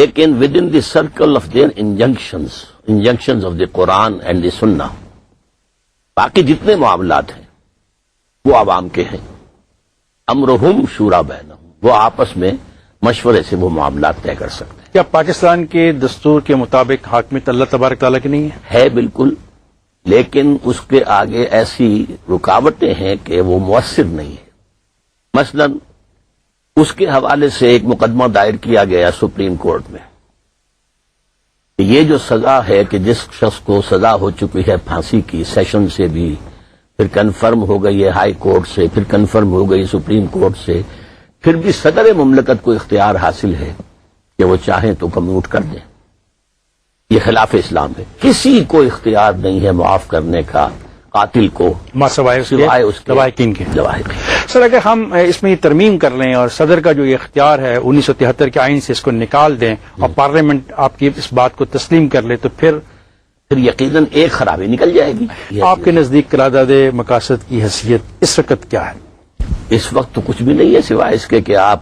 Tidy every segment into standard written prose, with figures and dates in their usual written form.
لیکن with in the circle of their injunctions of the Quran and the Sunnah, باقی جتنے معاملات ہیں وہ عوام کے ہیں. امرہم شورا بینہم، وہ آپس میں مشورے سے وہ معاملات طے کر سکتے ہیں. کیا پاکستان کے دستور کے مطابق حاکمیت اللہ تبارک تعالیٰ کی نہیں ہے؟ بالکل، لیکن اس کے آگے ایسی رکاوٹیں ہیں کہ وہ مؤثر نہیں ہے. مثلا اس کے حوالے سے ایک مقدمہ دائر کیا گیا سپریم کورٹ میں کہ یہ جو سزا ہے کہ جس شخص کو سزا ہو چکی ہے پھانسی کی، سیشن سے بھی، پھر کنفرم ہو گئی ہے ہائی کورٹ سے، پھر کنفرم ہو گئی سپریم کورٹ سے، پھر بھی صدر مملکت کو اختیار حاصل ہے کہ وہ چاہیں تو کمیوٹ کر دیں. یہ خلاف اسلام ہے. کسی کو اختیار نہیں ہے معاف کرنے کا قاتل کو سوائے اس کے لواحقین کے. سر، اگر ہم اس میں یہ ترمیم کر لیں اور صدر کا جو یہ اختیار ہے 1973 کے آئین سے اس کو نکال دیں اور پارلیمنٹ آپ کی اس بات کو تسلیم کر لے تو پھر یقیناً ایک خرابی نکل جائے گی. آپ کے نزدیک قرارداد مقاصد کی حیثیت اس وقت کیا ہے؟ اس وقت تو کچھ بھی نہیں ہے سوائے اس کے کہ آپ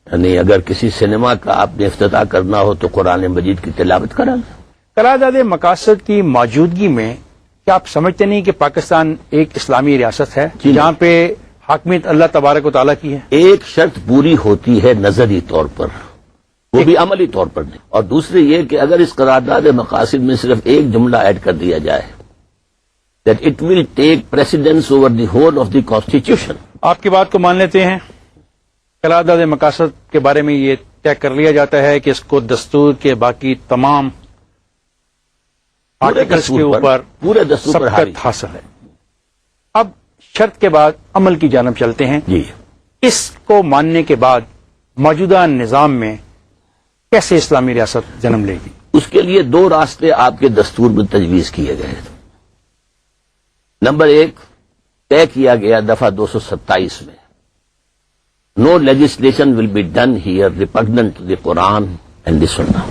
یعنی اگر کسی سنیما کا آپ نے افتتاح کرنا ہو تو قرآن مجید کی تلاوت کرا لیں. قرارداد مقاصد کی موجودگی میں کیا آپ سمجھتے نہیں کہ پاکستان ایک اسلامی ریاست ہے جہاں پہ حاکمیت اللہ تبارک و تعالیٰ کی ہے؟ ایک شرط پوری ہوتی ہے نظری طور پر، وہ بھی عملی طور پر نہیں. اور دوسری یہ کہ اگر اس قرارداد مقاصد میں صرف ایک جملہ ایڈ کر دیا جائے that it will take precedence over the whole of the constitution. آپ کی بات کو مان لیتے ہیں. قرارداد مقاصد کے بارے میں یہ طے کر لیا جاتا ہے کہ اس کو دستور کے باقی تمام آرٹیکلز کے اوپر پورے دستور پر سبقت حاصل ہے. اب شرط کے بعد عمل کی جانب چلتے ہیں. جی، اس کو ماننے کے بعد موجودہ نظام میں کیسے اسلامی ریاست جنم لے گی؟ اس کے لیے دو راستے آپ کے دستور میں تجویز کیے گئے. نمبر ایک طے کیا گیا دفعہ 227 میں no legislation will be done here repugnant to the Quran and the Sunnah.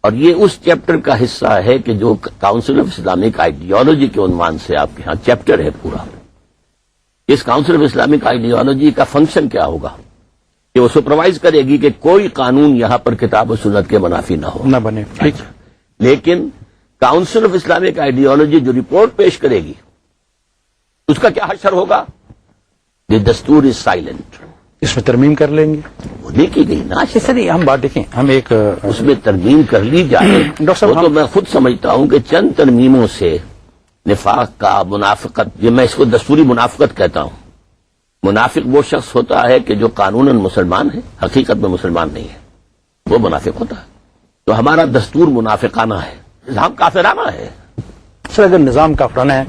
اور یہ اس چیپٹر کا حصہ ہے کہ جو کاؤنسل آف اسلامک آئیڈیالوجی کے عنوان سے آپ کے ہاں چیپٹر ہے پورا. اس کاؤنسل آف اسلامک آئیڈیالوجی کا فنکشن کیا ہوگا کہ وہ سپروائز کرے گی کہ کوئی قانون یہاں پر کتاب و سنت کے منافی نہ بنے. لیکن کاؤنسل آف اسلامک آئیڈیالوجی جو رپورٹ پیش کرے گی اس کا کیا حشر ہوگا؟ دی دستور از سائلنٹ. اس میں ترمیم کر لیں گے. وہ نہیں کی گئی نا. سر ہم بات دیکھیں، ہم ایک اس میں ترمیم کر لی جائے وہ تو میں خود سمجھتا ہوں کہ چند ترمیموں سے نفاق کا منافقت، یہ میں اس کو دستوری منافقت کہتا ہوں. منافق وہ شخص ہوتا ہے کہ جو قانوناً مسلمان ہے حقیقت میں مسلمان نہیں ہے، وہ منافق ہوتا ہے. تو ہمارا دستور منافقانہ ہے، نظام کافرانہ ہے. سر اگر نظام کافرانہ ہے،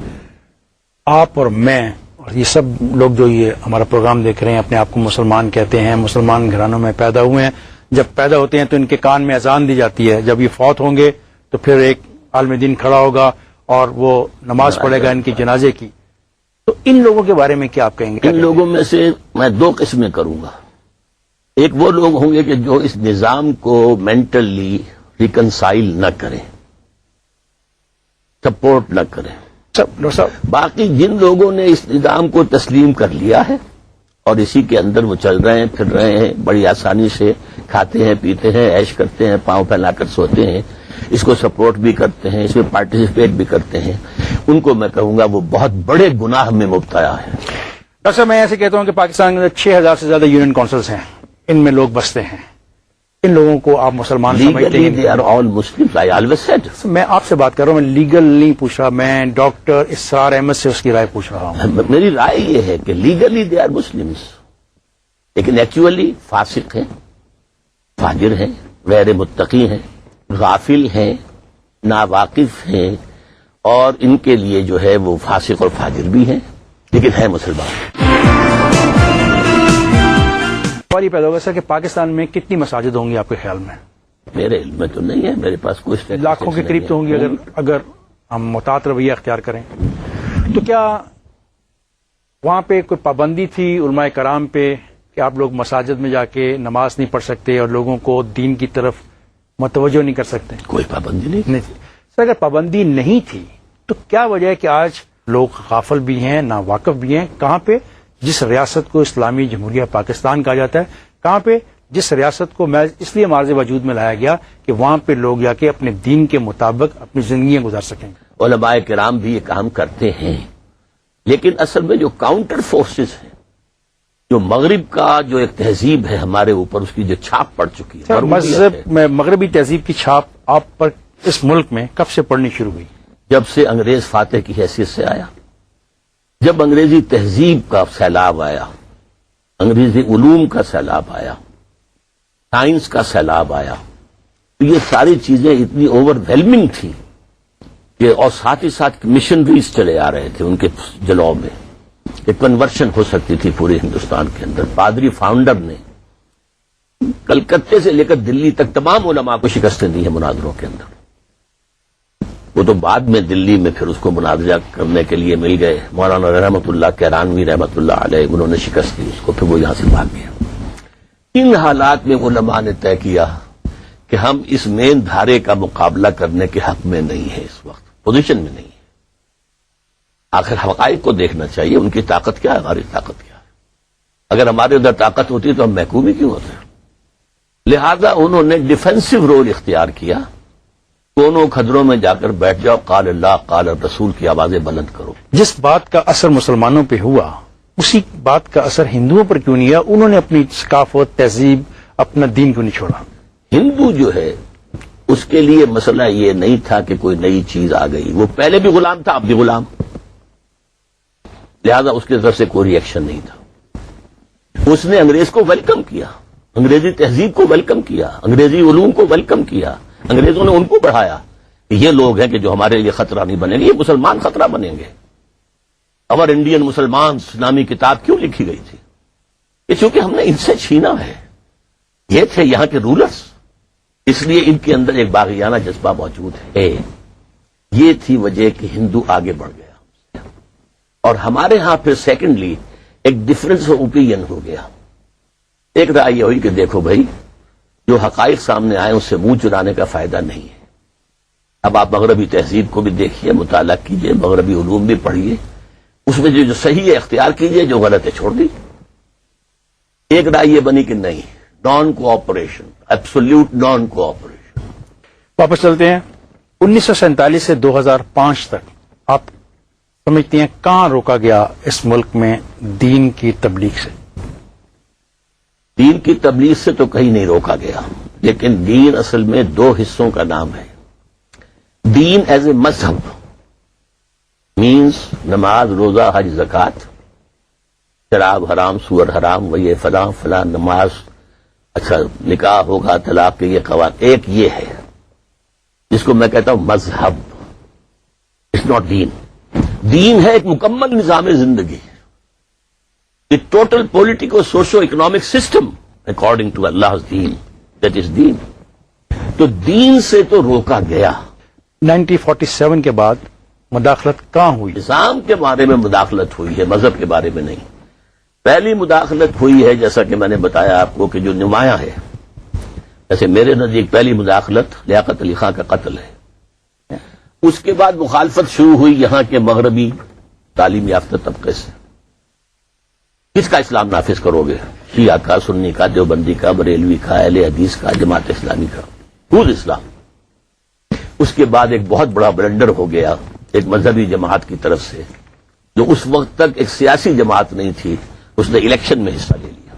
آپ اور میں اور یہ سب لوگ جو یہ ہمارا پروگرام دیکھ رہے ہیں اپنے آپ کو مسلمان کہتے ہیں، مسلمان گھرانوں میں پیدا ہوئے ہیں. جب پیدا ہوتے ہیں تو ان کے کان میں اذان دی جاتی ہے، جب یہ فوت ہوں گے تو پھر ایک عالم دین کھڑا ہوگا اور وہ نماز پڑھے گا ان کی جنازے کی. تو ان لوگوں کے بارے میں کیا آپ کہیں گے؟ ان لوگوں میں سے میں دو قسمیں کروں گا. ایک وہ لوگ ہوں گے کہ جو اس نظام کو مینٹلی ریکنسائل نہ کریں، سپورٹ نہ کریں. باقی جن لوگوں نے اس نظام کو تسلیم کر لیا ہے اور اسی کے اندر وہ چل رہے ہیں، پھر رہے ہیں، بڑی آسانی سے کھاتے ہیں، پیتے ہیں، عیش کرتے ہیں، پاؤں پھیلا کر سوتے ہیں، اس کو سپورٹ بھی کرتے ہیں، اس میں پارٹیسپیٹ بھی کرتے ہیں، ان کو میں کہوں گا وہ بہت بڑے گناہ میں مبتلا ہے. ڈاکٹر صاحب میں ایسے کہتا ہوں کہ پاکستان میں 6000 سے زیادہ یونین کونسلز ہیں، ان میں لوگ بستے ہیں. ان لوگوں کو آپ مسلمان سمجھتے ہیں؟ They are all Muslims, I always said. میں آپ سے بات کر رہا ہوں، میں لیگل نہیں پوچھ رہا، میں ڈاکٹر اسرار احمد سے اس کی رائے پوچھ رہا ہوں. میری رائے یہ ہے کہ لیگلی دے آر مسلمس، لیکن ایکچولی فاسق ہیں، فاجر ہیں، غیر متقی ہیں، غافل ہیں، ناواقف ہیں، اور ان کے لیے جو ہے وہ فاسق اور فاجر بھی ہیں، لیکن ہے مسلمان. سوال یہ پیدا ہوگا سر کہ پاکستان میں کتنی مساجد ہوں گی آپ کے خیال میں؟ میرے علم میں تو نہیں ہے، میرے پاس کوئی لاکھوں کے قریب تو ہوں گی اگر ہم محتاط رویہ اختیار کریں. تو کیا وہاں پہ کوئی پابندی تھی علماء کرام پہ کہ آپ لوگ مساجد میں جا کے نماز نہیں پڑھ سکتے اور لوگوں کو دین کی طرف متوجہ نہیں کر سکتے؟ کوئی پابندی نہیں تھی. سر اگر پابندی نہیں تھی تو کیا وجہ ہے کہ آج لوگ غافل بھی ہیں، ناواقف بھی ہیں؟ کہاں پہ جس ریاست کو اسلامی جمہوریہ پاکستان کہا جاتا ہے، کہاں پہ جس ریاست کو میں اس لیے معرض وجود میں لایا گیا کہ وہاں پہ لوگ جا کے اپنے دین کے مطابق اپنی زندگیاں گزار سکیں. علماء کرام بھی یہ کام کرتے ہیں، لیکن اصل میں جو کاؤنٹر فورسز ہیں، جو مغرب کا جو ایک تہذیب ہے ہمارے اوپر، اس کی جو چھاپ پڑ چکی ہے، مذہب میں مغربی تہذیب کی چھاپ آپ پر اس ملک میں کب سے پڑنی شروع ہوئی؟ جب سے انگریز فاتح کی حیثیت سے آیا، جب انگریزی تہذیب کا سیلاب آیا، انگریزی علوم کا سیلاب آیا، سائنس کا سیلاب آیا، تو یہ ساری چیزیں اتنی اوور ویلمنگ تھیں کہ، اور ساتھ ہی ساتھ مشنریز چلے آ رہے تھے ان کے جلوں میں، ایک کنورشن ہو سکتی تھی پورے ہندوستان کے اندر. پادری فاؤنڈر نے کلکتے سے لے کر دلی تک تمام علماء کو شکستیں دی ہیں مناظروں کے اندر. وہ تو بعد میں دلی میں پھر اس کو مناظرہ کرنے کے لیے مل گئے، مولانا رحمت اللہ کیرانوی رحمت اللہ علیہ، انہوں نے شکست دی اس کو، پھر وہ یہاں سے بھاگ گیا. ان حالات میں علماء نے طے کیا کہ ہم اس مین دھارے کا مقابلہ کرنے کے حق میں نہیں ہے، اس وقت پوزیشن میں نہیں ہے. آخر حقائق کو دیکھنا چاہیے، ان کی طاقت کیا ہے، ہماری طاقت کیا ہے. اگر ہمارے ادھر طاقت ہوتی تو ہم محکوم ہی کیوں ہوتے. لہذا انہوں نے ڈیفینسو رول اختیار کیا، دونوں کھدروں میں جا کر بیٹھ جاؤ، قال اللہ قال رسول کی آوازیں بلند کرو. جس بات کا اثر مسلمانوں پہ ہوا اسی بات کا اثر ہندوؤں پر کیوں نہیں ہوا؟ انہوں نے اپنی ثقافت، تہذیب، اپنا دین کیوں نہیں چھوڑا؟ ہندو جو ہے اس کے لیے مسئلہ یہ نہیں تھا کہ کوئی نئی چیز آ گئی، وہ پہلے بھی غلام تھا، اب بھی غلام، لہذا اس کی طرف سے کوئی ری ایکشن نہیں تھا. اس نے انگریز کو ویلکم کیا، انگریزی تہذیب کو ویلکم کیا، انگریزی علوم کو ویلکم کیا. انگریزوں نے ان کو بڑھایا کہ یہ لوگ ہیں کہ جو ہمارے لیے خطرہ نہیں بنیں گے، یہ مسلمان خطرہ بنیں گے. اور انڈین مسلمان نامی کتاب کیوں لکھی گئی تھی؟ یہ چونکہ ہم نے ان سے چھینا ہے، یہ تھے یہاں کے رولرز، اس لیے ان کے اندر ایک باغیانہ جذبہ موجود ہے. یہ تھی وجہ کہ ہندو آگے بڑھ گیا. اور ہمارے ہاں پھر سیکنڈلی ایک ڈفرنس آف اوپینین ہو گیا. ایک رائے یہ ہوئی کہ دیکھو بھائی، جو حقائق سامنے آئے اس سے منہ چرانے کا فائدہ نہیں ہے. اب آپ مغربی تہذیب کو بھی دیکھیے، مطالعہ کیجیے، مغربی علوم بھی پڑھیے، اس میں جو صحیح ہے اختیار کیجیے، جو غلط ہے چھوڑ دی. ایک رائے یہ بنی کہ نہیں، naan cooperation, absolute naan cooperation. واپس چلتے ہیں 1947 سے 2005 تک. آپ سمجھتے ہیں کہاں روکا گیا اس ملک میں دین کی تبلیغ سے؟ دین کی تبلیغ سے تو کہیں نہیں روکا گیا، لیکن دین اصل میں دو حصوں کا نام ہے. دین ایز اے مذہب مینس نماز، روزہ، حج، زکوٰۃ، شراب حرام، سور حرام، وہ یہ فلاں فلاں نماز، اچھا نکاح ہوگا، طلاق کے یہ قوانین. ایک یہ ہے جس کو میں کہتا ہوں مذہب. اٹس ناٹ دین. دین ہے ایک مکمل نظام زندگی، the total political socio-economic system according to Allah's deen. That is deen. تو دین سے تو روکا گیا. 1947 کے بعد مداخلت کہاں ہوئی؟ نظام کے بارے میں مداخلت ہوئی ہے، مذہب کے بارے میں نہیں. پہلی مداخلت ہوئی ہے جیسا کہ میں نے بتایا آپ کو کہ جو نمایاں ہے، جیسے میرے نزدیک پہلی مداخلت لیاقت علی خان کا قتل ہے. اس کے بعد مخالفت شروع ہوئی یہاں کے مغربی تعلیم یافتہ طبقے سے. کس کا اسلام نافذ کرو گے؟ شیعہ کا، سنی کا، دیوبندی کا، بریلوی کا، اہل حدیث کا، جماعت اسلامی کا. خود اسلام. اس کے بعد ایک بہت بڑا بلنڈر ہو گیا ایک مذہبی جماعت کی طرف سے، جو اس وقت تک ایک سیاسی جماعت نہیں تھی. اس نے الیکشن میں حصہ لے لیا.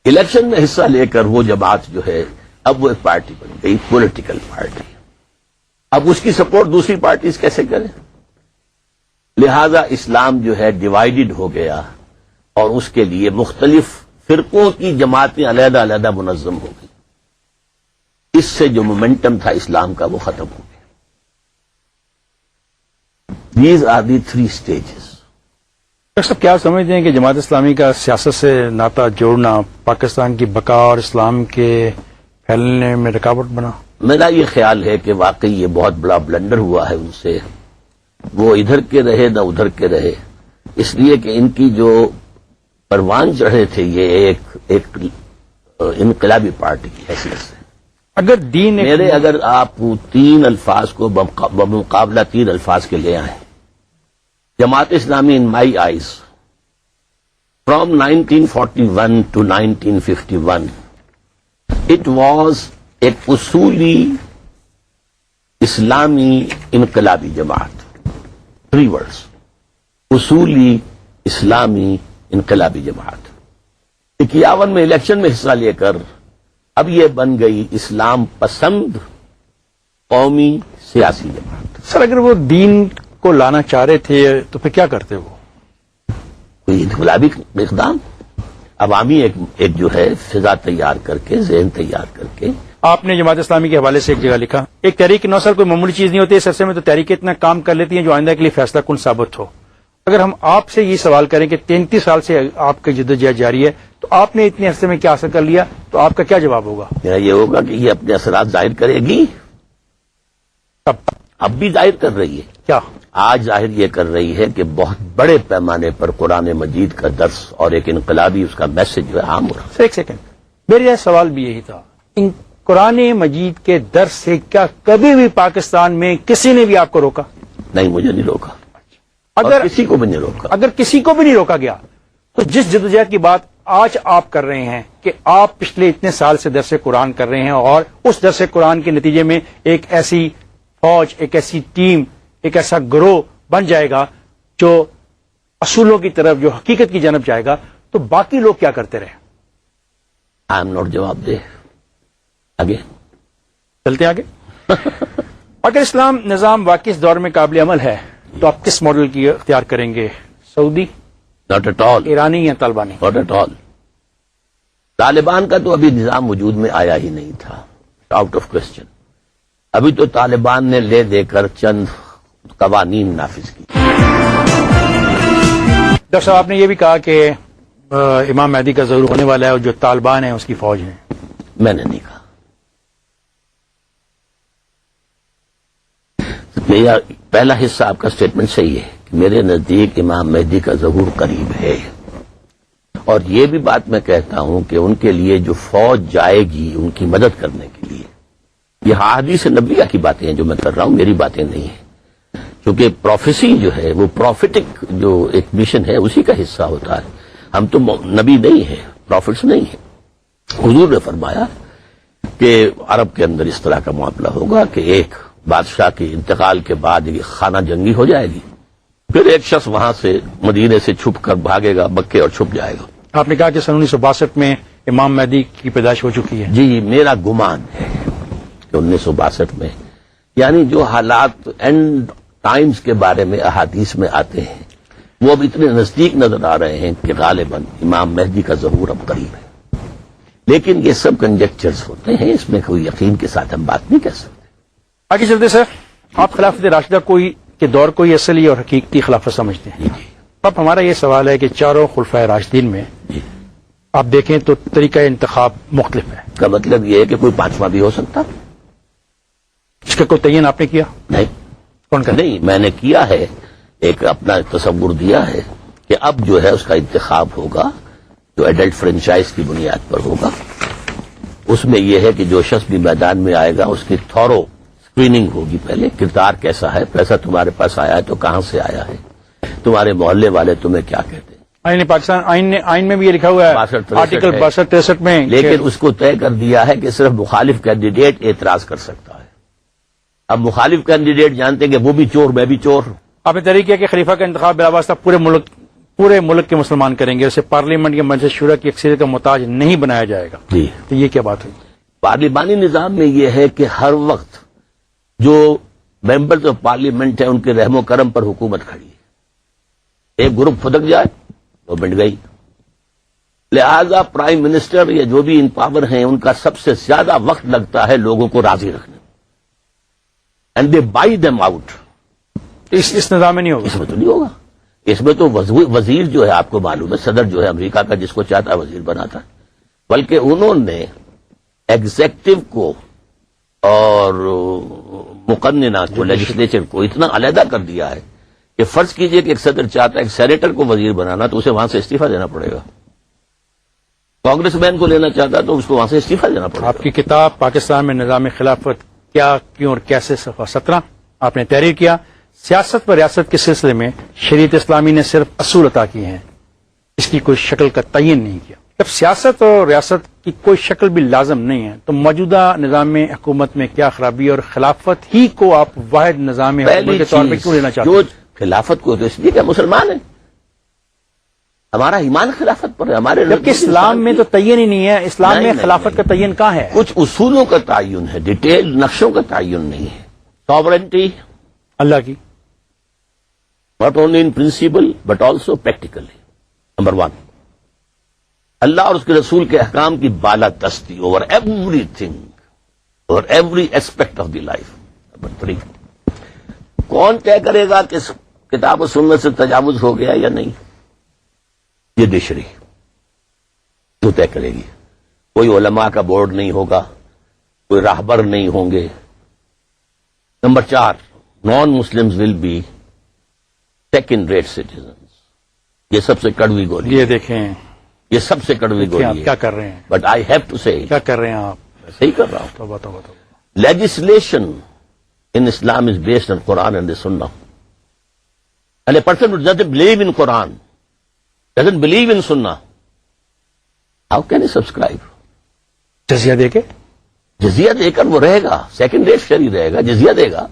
الیکشن میں حصہ لے کر وہ جماعت جو ہے اب وہ ایک پارٹی بن گئی، پولیٹیکل پارٹی. اب اس کی سپورٹ دوسری پارٹیز کیسے کریں؟ لہذا اسلام جو ہے ڈیوائیڈڈ ہو گیا، اور اس کے لیے مختلف فرقوں کی جماعتیں علیحدہ علیحدہ منظم ہو گئی. اس سے جو مومنٹم تھا اسلام کا وہ ختم ہو گیا. These are the 3 stages. Doctor صاحب، کیا سمجھتے ہیں کہ جماعت اسلامی کا سیاست سے ناطہ جوڑنا پاکستان کی بقا اور اسلام کے پھیلنے میں رکاوٹ بنا؟ میرا یہ خیال ہے کہ واقعی یہ بہت بڑا بلنڈر ہوا ہے ان سے. وہ ادھر کے رہے نہ ادھر کے رہے، اس لیے کہ ان کی جو پروان چڑھے تھے یہ ایک انقلابی پارٹی کی حیثیت سے. اگر دین میرے اگر آپ 3 الفاظ کو بمقابلہ 3 الفاظ کے لے آئیں، جماعت اسلامی ان my eyes From 1941 to 1951, it was ایک اصولی اسلامی انقلابی جماعت. 3 words. اصولی اسلامی انقلابی جماعت. 51 میں الیکشن میں حصہ لے کر اب یہ بن گئی اسلام پسند قومی سیاسی جماعت. سر اگر وہ دین کو لانا چاہ رہے تھے تو پھر کیا کرتے وہ؟ کوئی انقلابی اقدام، عوامی ایک جو ہے فضا تیار کر کے، ذہن تیار کر کے. آپ نے جماعت اسلامی کے حوالے سے ایک جگہ لکھا، ایک تحریک 9 سال کوئی معمولی چیز نہیں ہوتی، اس عرصے میں تو تحریکیں اتنا کام کر لیتی ہیں جو آئندہ کے لیے فیصلہ کن ثابت ہو. اگر ہم آپ سے یہ سوال کریں کہ 33 سال سے آپ کی جدوجہد جاری ہے تو آپ نے اتنے عرصے میں کیا حاصل کر لیا، تو آپ کا کیا جواب ہوگا؟ میرا یہ ہوگا کہ یہ اپنے اثرات ظاہر کرے گی. اب بھی ظاہر کر رہی ہے. کیا آج ظاہر یہ کر رہی ہے کہ بہت بڑے پیمانے پر قرآن مجید کا درس اور ایک انقلابی اس کا میسج جو ہے عام ہو رہا ہے. سر ایک سیکنڈ، میرا سوال بھی یہی تھا، ان قرآن مجید کے درس سے کیا کبھی بھی پاکستان میں کسی نے بھی آپ کو روکا؟ نہیں، مجھے نہیں روکا، اگر اور کسی کو بھی نہیں روکا. اگر کسی کو بھی نہیں روکا گیا تو جس جدوجہد کی بات آج آپ کر رہے ہیں کہ آپ پچھلے اتنے سال سے درس قرآن کر رہے ہیں اور اس درس قرآن کے نتیجے میں ایک ایسی فوج، ایک ایسی ٹیم، ایک ایسا گروہ بن جائے گا جو اصولوں کی طرف، جو حقیقت کی جانب جائے گا، تو باقی لوگ کیا کرتے رہے؟ آئی ایم ناٹ جواب دے. آگے چلتے ہیں آگے. اگر اسلام نظام واقعی اس دور میں قابل عمل ہے تو آپ کس ماڈل کی اختیار کریں گے؟ سعودی، ناٹ ایٹ آل، ایرانی یا طالبانی؟ Not at all. طالبان کا تو ابھی نظام وجود میں آیا ہی نہیں تھا، آؤٹ آف کوشچن. ابھی تو طالبان نے لے دے کر چند قوانین نافذ کی. ڈاکٹر صاحب آپ نے یہ بھی کہا کہ امام مہدی کا ظہور ہونے والا ہے اور جو طالبان ہیں اس کی فوج ہے. میں نے نہیں کہا. میرا پہلا حصہ آپ کا اسٹیٹمنٹ صحیح ہے کہ میرے نزدیک امام مہدی کا ظہور قریب ہے، اور یہ بھی بات میں کہتا ہوں کہ ان کے لیے جو فوج جائے گی ان کی مدد کرنے کے لیے، یہ حدیث نبویہ کی باتیں ہیں جو میں کر رہا ہوں، میری باتیں نہیں ہیں. کیونکہ پروفیسی جو ہے وہ پروفیٹک جو ایک مشن ہے اسی کا حصہ ہوتا ہے. ہم تو نبی نہیں ہیں، پروفٹس نہیں ہیں. حضور نے فرمایا کہ عرب کے اندر اس طرح کا معاملہ ہوگا کہ ایک بادشاہ کے انتقال کے بعد یہ خانہ جنگی ہو جائے گی، پھر ایک شخص وہاں سے مدینے سے چھپ کر بھاگے گا مکے اور چھپ جائے گا. آپ نے کہا کہ سن 1962 میں امام مہدی کی پیدائش ہو چکی ہے. جی میرا گمان ہے کہ 1962 میں، یعنی جو حالات اینڈ ٹائمز کے بارے میں احادیث میں آتے ہیں وہ اب اتنے نزدیک نظر آ رہے ہیں کہ غالباً امام مہدی کا ظہور اب قریب ہے. لیکن یہ سب کنجیکچرز ہوتے ہیں، اس میں کوئی یقین کے ساتھ ہم بات نہیں کر سکتے. آگے چلتے سر، آپ خلافت راشدہ کے دور کو اصلی اور حقیقی خلافت سمجھتے ہیں. جی اب ہمارا یہ سوال ہے کہ چاروں خلفائے راشدین میں جی آپ دیکھیں تو طریقہ انتخاب مختلف ہے. کا مطلب یہ ہے کہ کوئی پانچواں بھی ہو سکتا؟ اس کا کوئی تعین آپ نے کیا؟ نہیں. کون کا؟ نہیں، میں نے کیا ہے، ایک اپنا تصور دیا ہے کہ اب جو ہے اس کا انتخاب ہوگا جو ایڈلٹ فرنچائز کی بنیاد پر ہوگا. اس میں یہ ہے کہ جو شخص بھی میدان میں آئے گا اس کی تھورو اسکریننگ ہوگی. پہلے کردار کیسا ہے، پیسہ تمہارے پاس آیا ہے تو کہاں سے آیا ہے، تمہارے محلے والے تمہیں کیا کہتے ہیں. آئین پاکستان آئین میں بھی یہ لکھا ہوا ہے 62-63 آرٹیکل 62-63 میں، لیکن اس کو طے کر دیا ہے کہ صرف مخالف کینڈیڈیٹ اعتراض کر سکتا ہے. اب مخالف کینڈیڈیٹ جانتے ہیں کہ وہ بھی چور، میں بھی چور. آپ نے طریقہ کہ خلیفہ کا انتخاب بلا واسطہ پورے ملک کے مسلمان کریں گے، اسے پارلیمنٹ کے مجلس شورا کی اکثریت کا محتاج نہیں بنایا جائے گا. جی تو یہ کیا بات ہوئی؟ پارلیمانی نظام میں یہ ہے کہ ہر وقت جو ممبرز آف پارلیمنٹ ہیں ان کے رحم و کرم پر حکومت کھڑی ہے. ایک گروپ پھدک جائے تو بٹ گئی. لہذا پرائم منسٹر یا جو بھی ان پاور ہیں ان کا سب سے زیادہ وقت لگتا ہے لوگوں کو راضی رکھنے میں، and they buy them out. اس نظام میں نہیں ہوگا. اس میں تو نہیں ہوگا. اس میں تو وزیر جو ہے آپ کو معلوم ہے، صدر جو ہے امریکہ کا جس کو چاہتا ہے وزیر بناتا ہے. بلکہ انہوں نے ایگزیکٹو کو اور مقننہ کو، لیجسلیچر کو اتنا علیحدہ کر دیا ہے کہ فرض کیجئے کہ ایک صدر چاہتا ہے ایک سینیٹر کو وزیر بنانا تو اسے وہاں سے استعفیٰ دینا پڑے گا. کانگریس مین کو لینا چاہتا تو اس کو وہاں سے استعفیٰ دینا پڑے گا. آپ کی کتاب پاکستان میں نظام خلافت کیا، کیوں اور کیسے، صفحہ 17 آپ نے تحریر کیا. سیاست و ریاست کے سلسلے میں شریعت اسلامی نے صرف اصول عطا کیے ہیں، اس کی کوئی شکل کا تعین نہیں کیا. جب سیاست اور ریاست کی کوئی شکل بھی لازم نہیں ہے تو موجودہ نظام حکومت میں کیا خرابی ہے، اور خلافت ہی کو آپ واحد نظام حکومت کے طور پہ کیوں لینا چاہتے ہیں؟ جو خلافت کو تو اس لیے کہ مسلمان ہیں، ہمارا ایمان خلافت پر ہے. ہمارے جبکہ اسلام میں تو تعین ہی نہیں ہے. اسلام میں خلافت کا تعین کہاں ہے؟ کچھ اصولوں کا تعین ہے، ڈیٹیل نقشوں کا تعین نہیں ہے. ساورنٹی اللہ کی not only in principle but also practically. Number one, اللہ اور اس کے رسول کے احکام کی بالا دستی over everything, over every aspect of the life. Number three, کون طے کرے گا کہ کتاب و سنت سے تجاوز ہو گیا یا نہیں؟ جوڈیشری جو طے کرے گی. کوئی علماء کا بورڈ نہیں ہوگا، کوئی راہبر نہیں ہوں گے. Number 4, non Muslims will be second rate citizens. یہ سب سے کڑوی گولی، یہ دیکھیں یہ سب سے کڑوی آپ گولی کیا ہے. کر رہے ہیں، بٹ آئی ہیو ٹو سے کیا کر رہے ہیں آپ؟ صحیح کر رہا ہوں. توبہ توبہ توبہ. Legislation in Islam is based on Quran and the Sunnah. And a person who doesn't believe in Quran, doesn't believe in Sunnah, how can he subscribe? جزیہ دے کے جزیہ دے کر وہ رہے گا، سیکنڈ ریٹ شہری رہے گا، جزیہ دے گا.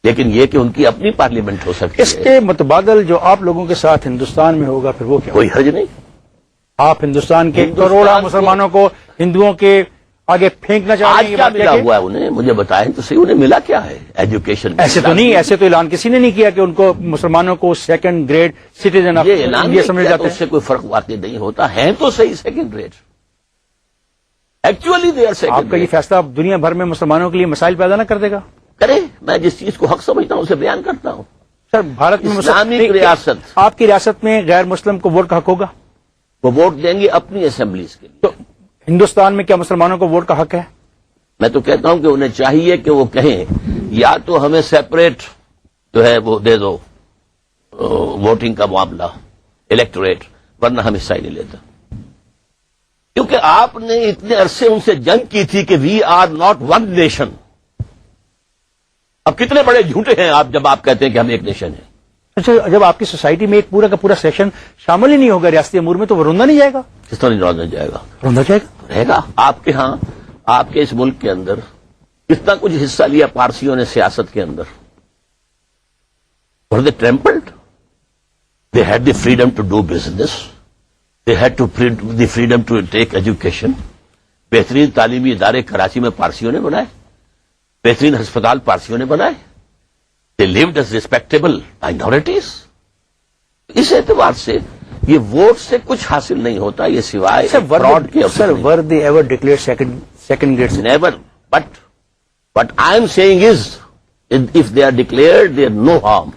لیکن یہ کہ ان کی اپنی پارلیمنٹ ہو سکتی اس ہے، کے متبادل جو آپ لوگوں کے ساتھ ہندوستان میں ہوگا پھر وہ کیا؟ کوئی حرج نہیں. آپ ہندوستان کے ہندوستان کروڑوں کو- مسلمانوں کو ہندوؤں کے آگے پھینکنا چاہ رہے آج ہیں؟ یہ کیا بات ملا کہ ہوا ہے انہیں؟ مجھے بتائیں تو صحیح، انہیں ملا کیا ہے ایجوکیشن؟ ایسے تو نہیں، ایسے تو اعلان کسی نے نہیں کیا کہ ان کو مسلمانوں کو سیکنڈ گریڈ سٹیزن آف یہ اعلان انڈیا سمجھ کیا جاتے تو اس سے ہیں. کوئی فرق واقع نہیں ہوتا. ہیں تو صحیح second rate, actually they are آپ سیکنڈ کا یہ ریٹ. فیصلہ اب دنیا بھر میں مسلمانوں کے لیے مسائل پیدا نہ کر دے گا؟ کرے، میں جس چیز کو حق سمجھتا ہوں اسے بیان کرتا ہوں. سر بھارت میں اسلامک ریاست، آپ کی ریاست میں غیر مسلم کو ووٹ کا حق ہوگا؟ وہ ووٹ دیں گے اپنی اسمبلیز کے لیے. تو ہندوستان میں کیا مسلمانوں کو ووٹ کا حق ہے؟ میں تو کہتا ہوں کہ انہیں چاہیے کہ وہ کہیں یا تو ہمیں سیپریٹ جو ہے وہ دے دو ووٹنگ کا معاملہ، الیکٹوریٹ، ورنہ ہم حصہ ہی نہیں لیتا. کیونکہ آپ نے اتنے عرصے ان سے جنگ کی تھی کہ we are not one nation. اب کتنے بڑے جھوٹے ہیں آپ جب آپ کہتے ہیں کہ ہم ایک نیشن ہیں. اچھا، جب آپ کی سوسائٹی میں ایک پورا کا پورا سیکشن شامل ہی نہیں ہوگا ریاستی امور میں تو وہ روندا نہیں جائے گا؟ کس طرح نہیں جائے گا؟ روندا جائے گا. رہے گا. آپ کے ہاں، آپ کے اس ملک کے اندر کتنا کچھ حصہ لیا پارسیوں نے سیاست کے اندر. Were they trampled? They had the freedom to do business. They had the freedom to take education. بہترین تعلیمی ادارے کراچی میں پارسیوں نے بنائے، بہترین ہسپتال پارسیوں نے بنائے. They lived as respectable minorities. اس اعتبار سے یہ ووٹ سے کچھ حاصل نہیں ہوتا، یہ سوائے fraud کے. Sir were they ever declare second grade? Never. But what I am saying is, if they are declared, there is no harm.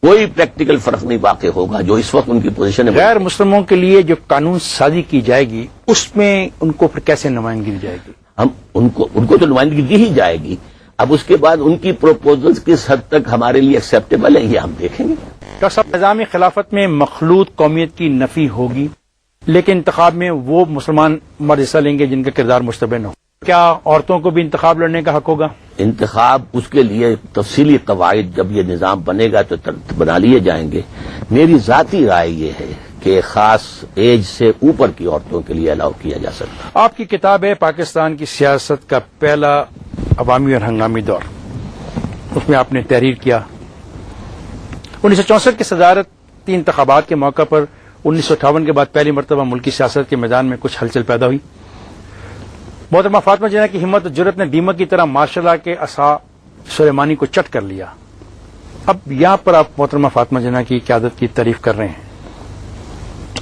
کوئی پریکٹیکل فرق نہیں واقع ہوگا جو اس وقت ان کی پوزیشن ہے. غیر مسلموں کے لیے جو قانون سازی کی جائے گی اس میں ان کو پھر کیسے نمائندگی دی جائے گی؟ ہم ان کو تو نمائندگی دی ہی جائے گی. اب اس کے بعد ان کی پروپوزلز کس حد تک ہمارے لیے ایکسیپٹیبل ہیں یہ ہم دیکھیں گے. ڈاکٹر صاحب، نظام خلافت میں مخلوط قومیت کی نفی ہوگی لیکن انتخاب میں وہ مسلمان مرد حصہ لیں گے جن کا کردار مشتبہ نہ ہو. کیا عورتوں کو بھی انتخاب لڑنے کا حق ہوگا؟ انتخاب اس کے لیے تفصیلی قواعد جب یہ نظام بنے گا تو بنا لیے جائیں گے. میری ذاتی رائے یہ ہے کہ خاص ایج سے اوپر کی عورتوں کے لیے الاؤ کیا جا سکتا. آپ کی کتاب ہے پاکستان کی سیاست کا پہلا عوامی اور ہنگامی دور، اس میں آپ نے تحریر کیا 1964 کے صدارتی انتخابات کے موقع پر 1958 کے بعد پہلی مرتبہ ملکی سیاست کے میدان میں کچھ ہلچل پیدا ہوئی. محترمہ فاطمہ جناح کی ہمت و جرت نے دیمک کی طرح ماشاء اللہ کے عصا سلیمانی کو چٹ کر لیا. اب یہاں پر آپ محترمہ فاطمہ جناح کی قیادت کی تعریف کر رہے ہیں.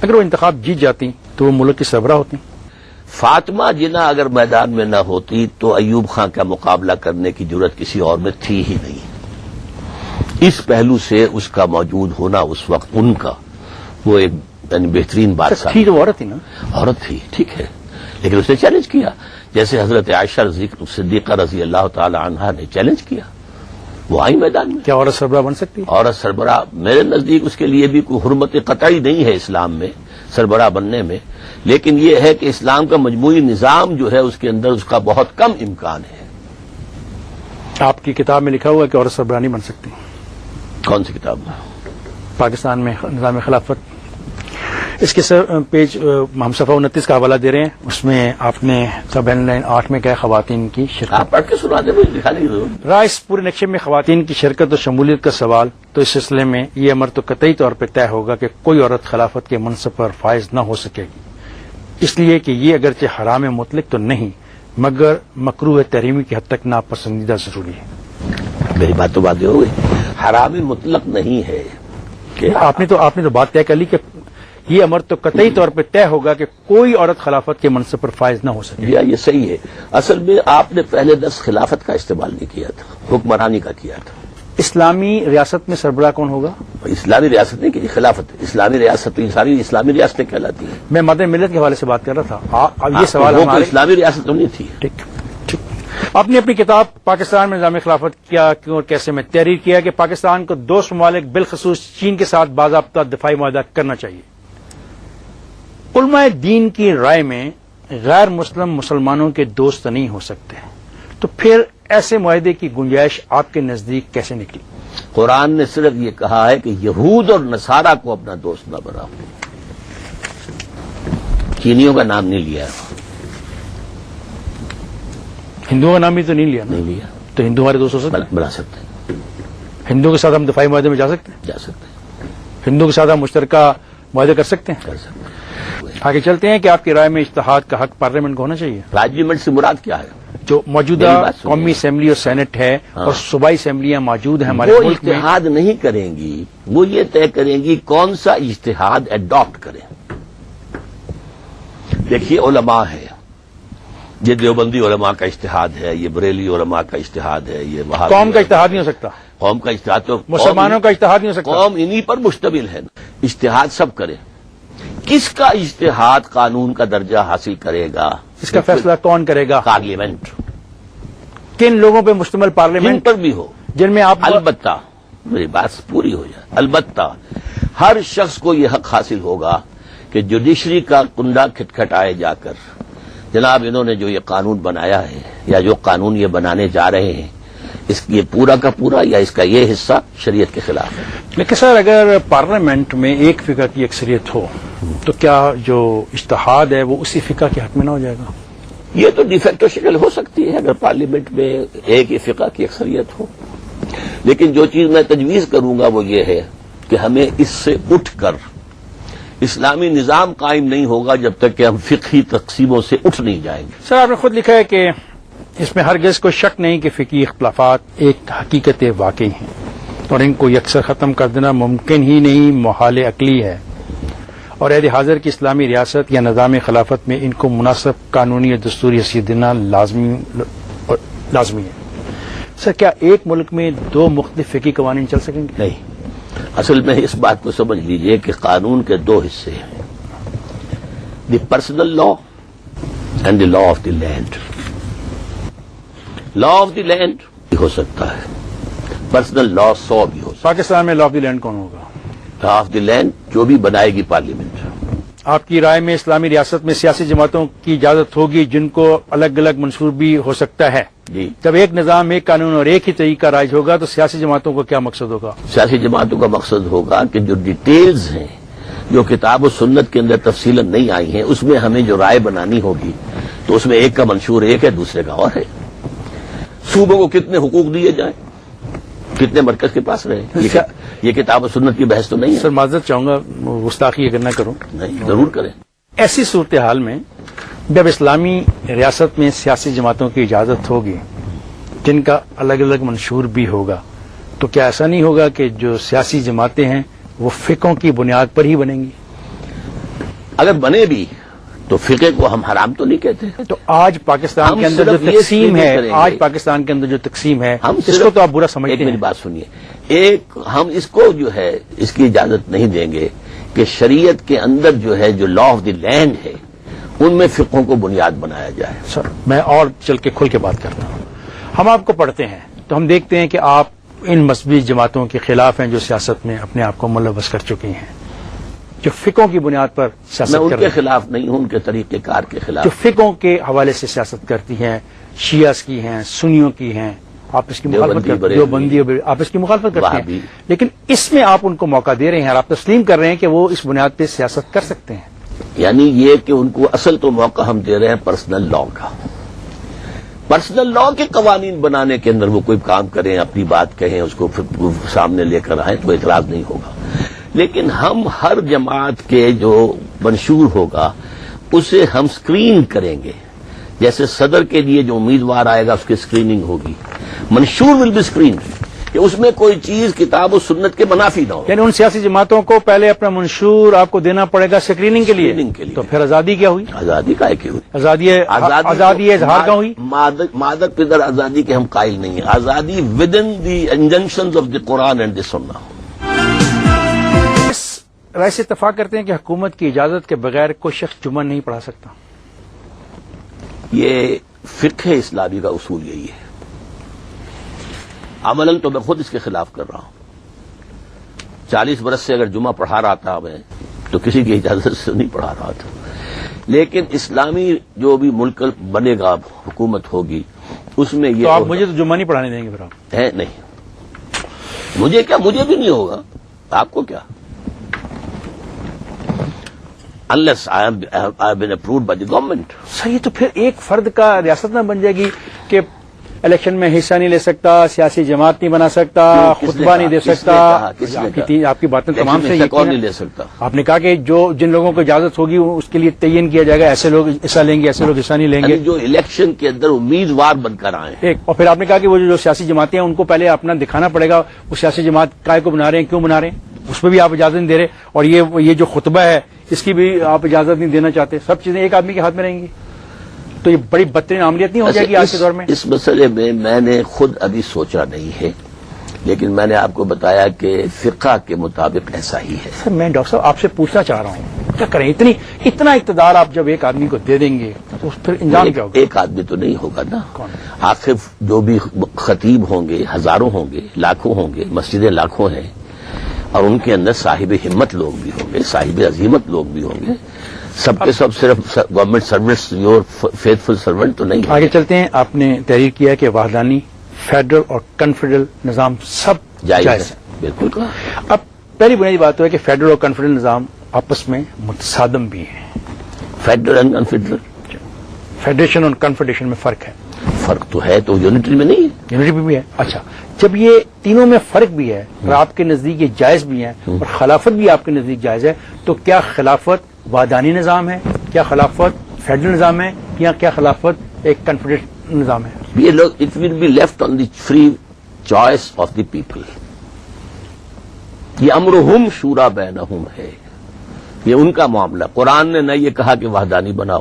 اگر وہ انتخاب جیت جاتی تو وہ ملک کی سربراہ ہوتی. فاطمہ جناح اگر میدان میں نہ ہوتی تو ایوب خان کا مقابلہ کرنے کی جرت کسی اور میں تھی ہی نہیں. اس پہلو سے اس کا موجود ہونا اس وقت ان کا وہ ایک یعنی بہترین بات تھی تو عورت تھی نا، عورت تھی، ٹھیک ہے، لیکن اس نے چیلنج کیا. جیسے حضرت عائشہ صدیقہ رضی اللہ تعالی عنہا نے چیلنج کیا، وہ آئی میدان میں. کیا عورت سربراہ بن سکتی ہے؟ عورت سربراہ میرے نزدیک اس کے لیے بھی کوئی حرمت قطعی نہیں ہے اسلام میں سربراہ بننے میں، لیکن یہ ہے کہ اسلام کا مجموعی نظام جو ہے اس کے اندر اس کا بہت کم امکان ہے. آپ کی کتاب میں لکھا ہوا ہے کہ عورت سربراہ نہیں بن سکتی. کون سی کتاب میں؟ پاکستان میں نظام خلافت اس کے سر پیج ہم صفحہ 29 کا حوالہ دے رہے ہیں، اس میں آپ نے سب ہیڈ لائن 8 میں کیا خواتین کی شرکت، آپ پڑھ کے سنا دیں، مجھے دکھا دیجیے. رائے اس پورے نقشے میں خواتین کی شرکت اور شمولیت کا سوال. تو اس سلسلے میں یہ امر تو قطعی طور پہ طے ہوگا کہ کوئی عورت خلافت کے منصب پر فائز نہ ہو سکے گی، اس لیے کہ یہ اگرچہ حرام مطلق تو نہیں مگر مکروہ تحریمی کی حد تک ناپسندیدہ ضروری ہے. میری بات تو واضح ہو گئی، حرام مطلق نہیں ہے کہ آپ نے تو بات طے کر لی کہ یہ امر تو قطعی طور پہ طے ہوگا کہ کوئی عورت خلافت کے منصب پر فائز نہ ہو سکے. یہ صحیح ہے. اصل میں آپ نے پہلے لفظ خلافت کا استعمال نہیں کیا تھا، حکمرانی کا کیا تھا. اسلامی ریاست میں سربراہ کون ہوگا؟ اسلامی ریاست نہیں کہ خلافت، اسلامی ریاست تو ساری اسلامی ریاستیں کہلاتی ہیں. میں مدنی ملت کے حوالے سے بات کر رہا تھا. اب یہ سوال وہ ہمارے اسلامی ریاست تو نہیں تھی. ٹھیک. آپ نے اپنی کتاب پاکستان میں نظام خلافت کیا کیوں اور کیسے میں تحریر کیا کہ پاکستان کو دوست ممالک بالخصوص چین کے ساتھ باضابطہ دفاعی معاہدہ کرنا چاہیے. علماء دین کی رائے میں غیر مسلم مسلمانوں کے دوست نہیں ہو سکتے، تو پھر ایسے معاہدے کی گنجائش آپ کے نزدیک کیسے نکلی؟ قرآن نے صرف یہ کہا ہے کہ یہود اور نصارہ کو اپنا دوست نہ بناؤ. چینیوں کا نام نہیں لیا، ہندوؤں کا نام بھی تو نہیں لیا نا؟ نہیں لیا. تو ہندو ہمارے دوست ہو سکتے ہیں؟ بنا سکتے ہیں، ہندو کے ساتھ ہم دفاعی معاہدے میں جا سکتے ہیں؟ جا سکتے ہیں، ہندو کے ساتھ ہم مشترکہ معاہدے کر سکتے ہیں؟ کر سکتے ہیں. آگے چلتے ہیں کہ آپ کی رائے میں اجتہاد کا حق پارلیمنٹ کو ہونا چاہیے. پارلیمنٹ سے مراد کیا ہے؟ جو موجودہ میری بات سنیے. قومی اسمبلی اور سینٹ ہے اور صوبائی اسمبلیاں موجود ہیں ہمارے وہ ملک میں، اجتہاد نہیں کریں گی، وہ یہ طے کریں گی کون سا اجتہاد اڈاپٹ کریں. دیکھیے علماء ہے، یہ دیوبندی علماء کا اجتہاد ہے، یہ بریلی علماء کا اجتہاد ہے، یہ وہاں قوم کا اجتہاد نہیں ہو سکتا، قوم کا اجتہاد تو مسلمانوں کا اجتہاد نہیں ہو سکتا. قوم انہی پر مشتمل ہے. اجتہاد سب کرے. کس کا اجتہاد قانون کا درجہ حاصل کرے گا؟ اس کا فیصلہ کون کرے گا؟ پارلیمنٹ. کن لوگوں پہ مشتمل جن پارلیمنٹ پر بھی ہو. جن میں آپ البتہ میری بات پوری ہو جائے، البتہ ہر شخص کو یہ حق حاصل ہوگا کہ جوڈیشری کا کنڈا کھٹکھٹائے جا کر جناب انہوں نے جو یہ قانون بنایا ہے یا جو قانون یہ بنانے جا رہے ہیں اس یہ پورا کا پورا یا اس کا یہ حصہ شریعت کے خلاف ہے. لیکن سر اگر پارلیمنٹ میں ایک فقہ کی اکثریت ہو تو کیا جو اجتہاد ہے وہ اسی فقہ کے حق میں نہ ہو جائے گا؟ یہ تو ڈیفیکٹو شکل ہو سکتی ہے اگر پارلیمنٹ میں ایک ہی فقہ کی اکثریت ہو، لیکن جو چیز میں تجویز کروں گا وہ یہ ہے کہ ہمیں اس سے اٹھ کر اسلامی نظام قائم نہیں ہوگا جب تک کہ ہم فقہی تقسیموں سے اٹھ نہیں جائیں گے. سر آپ نے خود لکھا ہے کہ اس میں ہرگز کوئی شک نہیں کہ فقہی اختلافات ایک حقیقت واقعی ہیں اور ان کو یکسر ختم کر دینا ممکن ہی نہیں، محال عقلی ہے، اور عہد حاضر کی اسلامی ریاست یا نظام خلافت میں ان کو مناسب قانونی اور دستوری حیثیت دینا لازمی ہے. سر کیا ایک ملک میں دو مختلف فقہی قوانین چل سکیں گے؟ نہیں. اصل میں اس بات کو سمجھ لیجئے کہ قانون کے دو حصے ہیں، the personal law and the law of the land. Law of the land بھی ہو سکتا ہے، پرسنل لا 100 بھی ہو سکتا پاکستان میں لا آف دی لینڈ کون ہوگا؟ ہے. لا آف دی لینڈ جو بھی بنائے گی پارلیمنٹ. آپ کی رائے میں اسلامی ریاست میں سیاسی جماعتوں کی اجازت ہوگی جن کو الگ الگ منصور بھی ہو سکتا ہے؟ جی. جب ایک نظام، ایک قانون اور ایک ہی طریقہ رائج ہوگا تو سیاسی جماعتوں کا کیا مقصد ہوگا؟ سیاسی جماعتوں کا مقصد ہوگا کہ جو ڈیٹیلز ہیں جو کتاب و سنت کے اندر تفصیلاً نہیں آئی ہیں اس میں ہمیں جو رائے بنانی ہوگی تو اس میں ایک کا منشور ایک ہے، دوسرے کا اور ہے. صوبوں کو کتنے حقوق دیے جائیں، کتنے مرکز کے پاس رہے، یہ کتاب و سنت کی بحث تو نہیں ہے. سر معذرت چاہوں گا، گستاخی اگر نہ کروں. نہیں، ضرور کریں. ایسی صورتحال میں جب اسلامی ریاست میں سیاسی جماعتوں کی اجازت ہوگی جن کا الگ الگ منشور بھی ہوگا تو کیا ایسا نہیں ہوگا کہ جو سیاسی جماعتیں ہیں وہ فقہوں کی بنیاد پر ہی بنیں گی؟ اگر بنے بھی تو فقہ کو ہم حرام تو نہیں کہتے. تو آج پاکستان ہم کے اندر جو صرف یہ تقسیم ہے، کریں گے. آج پاکستان کے اندر جو تقسیم ہے ہم اس کو تو آپ برا سمجھتے ایک میری ہیں. بات سنیے، ایک ہم اس کو جو ہے اس کی اجازت نہیں دیں گے کہ شریعت کے اندر جو ہے جو لا آف دی لینڈ ہے ان میں فقہوں کو بنیاد بنایا جائے. سر میں اور چل کے کھل کے بات کرتا ہوں. ہم آپ کو پڑھتے ہیں تو ہم دیکھتے ہیں کہ آپ ان مذہبی جماعتوں کے خلاف ہیں جو سیاست میں اپنے آپ کو ملوث کر چکی ہیں، جو فقہوں کی بنیاد پر میں سیاست ان کر کے رہی ہیں، خلاف نہیں ہوں، ان کے طریقہ کار کے خلاف. جو فقہوں کے حوالے سے سیاست کرتی ہیں، شیعہ کی ہیں، سنیوں کی ہیں، آپ اس کی مخالفت کرتے ہیں، دیوبندی آپ اس کی مخالفت کرتے ہیں، وہابی۔ لیکن اس میں آپ ان کو موقع دے رہے ہیں اور آپ تسلیم کر رہے ہیں کہ وہ اس بنیاد پہ سیاست کر سکتے ہیں۔ یعنی یہ کہ ان کو اصل تو موقع ہم دے رہے ہیں پرسنل لا کا، پرسنل لا کے قوانین بنانے کے اندر وہ کوئی کام کریں، اپنی بات کہیں، اس کو پھر سامنے لے کر آئیں تو اعتراض نہیں ہوگا، لیکن ہم ہر جماعت کے جو منشور ہوگا اسے ہم اسکرین کریں گے، جیسے صدر کے لیے جو امیدوار آئے گا اس کی اسکریننگ ہوگی، منشور ول بی اسکرین، کہ اس میں کوئی چیز کتاب و سنت کے منافی نہ ہو۔ یعنی ان سیاسی جماعتوں کو پہلے اپنا منشور آپ کو دینا پڑے گا اسکریننگ کے لیے، اسکریننگ کے لیے۔ تو پھر آزادی کیا ہوئی؟ آزادی کا کی ہوئی؟ آزادی اظہار کا ہوئی؟ مادک پدر آزادی کے ہم قائل نہیں ہیں، آزادی with in the injunctions of the Quran and the Sunnah. اس رائے سے اتفاق کرتے ہیں کہ حکومت کی اجازت کے بغیر کوئی شخص جمعہ نہیں پڑھا سکتا؟ یہ فقہ اسلامی کا اصول یہی ہے، عملاً تو میں خود اس کے خلاف کر رہا ہوں۔ 40 برس سے اگر جمعہ پڑھا رہا تھا میں تو کسی کی اجازت سے نہیں پڑھا رہا تھا، لیکن اسلامی جو بھی ملک بنے گا، حکومت ہوگی، اس میں یہ تو آپ مجھے تو جمعہ نہیں پڑھانے دیں گے پھر آپ؟ ہے نہیں، مجھے کیا، مجھے بھی نہیں ہوگا، آپ کو کیا، unless I have been approved by the government۔ صحیح، تو پھر ایک فرد کا ریاست نہ بن جائے گی کہ الیکشن میں حصہ نہیں لے سکتا، سیاسی جماعت نہیں بنا سکتا، خطبہ نہیں دے سکتا؟ آپ کی باتیں تمام سے کون نہیں لے سکتا؟ آپ نے کہا کہ جن لوگوں کو اجازت ہوگی اس کے لیے تعین کیا جائے گا، ایسے لوگ حصہ لیں گے، ایسے لوگ حصہ نہیں لیں گے، جو الیکشن کے اندر امیدوار بن کر آئے ہیں۔ ایک اور پھر آپ نے کہا کہ وہ جو سیاسی جماعتیں ہیں ان کو پہلے اپنا دکھانا پڑے گا، وہ سیاسی جماعت کائے کو بنا رہے ہیں، کیوں بنا رہے ہیں، اس پہ بھی آپ اجازت نہیں دے رہے، اور یہ جو خطبہ ہے اس کی بھی آپ اجازت نہیں دینا چاہتے، سب چیزیں ایک آدمی کے ہاتھ میں رہیں گی، تو یہ بڑی بدترین عملیت نہیں ہو جائے گی آج کے دور میں؟ اس مسئلے میں نے خود ابھی سوچا نہیں ہے، لیکن میں نے آپ کو بتایا کہ فقہ کے مطابق ایسا ہی ہے۔ سر میں ڈاکٹر صاحب آپ سے پوچھنا چاہ رہا ہوں، کیا کریں، اتنا اقتدار آپ جب ایک آدمی کو دے دیں گے تو پھر انجام کیا ہوگا؟ ایک آدمی تو نہیں ہوگا نا، کون؟ آخر جو بھی خطیب ہوں گے ہزاروں ہوں گے، لاکھوں ہوں گے، مسجدیں لاکھوں ہیں، اور ان کے اندر صاحب ہمت لوگ بھی ہوں گے، صاحب عظیمت لوگ بھی ہوں گے، سب کے سب صرف government service your faithful servant تو نہیں ہے۔ آگے چلتے ہیں، آپ نے تحریر کیا کہ وحدانی، فیڈرل اور کنفیڈرل نظام سب جائز ہے۔ بالکل کہا۔ اب پہلی بنیادی بات تو ہے کہ فیڈرل اور کنفیڈرل نظام آپس میں متصادم بھی ہیں، فیڈرل اینڈ کنفیڈرل، فیڈریشن اور کنفیڈریشن میں فرق ہے، فرق تو ہے، تو یونٹری میں نہیں ہے، یونٹی بھی ہے۔ اچھا، جب یہ تینوں میں فرق بھی ہے اور آپ کے نزدیک یہ جائز بھی ہے اور خلافت بھی آپ کے نزدیک جائز ہے، تو کیا خلافت وحدانی نظام ہے، کیا خلافت فیڈرل نظام ہے، یا کیا خلافت ایک کنفیڈریشن نظام ہے؟ یہ لوگ it will be left on the free choice of the people, یہ امرہم شورا بینہم ہے، یہ ان کا معاملہ۔ قرآن نے نہ یہ کہا کہ وحدانی بناؤ،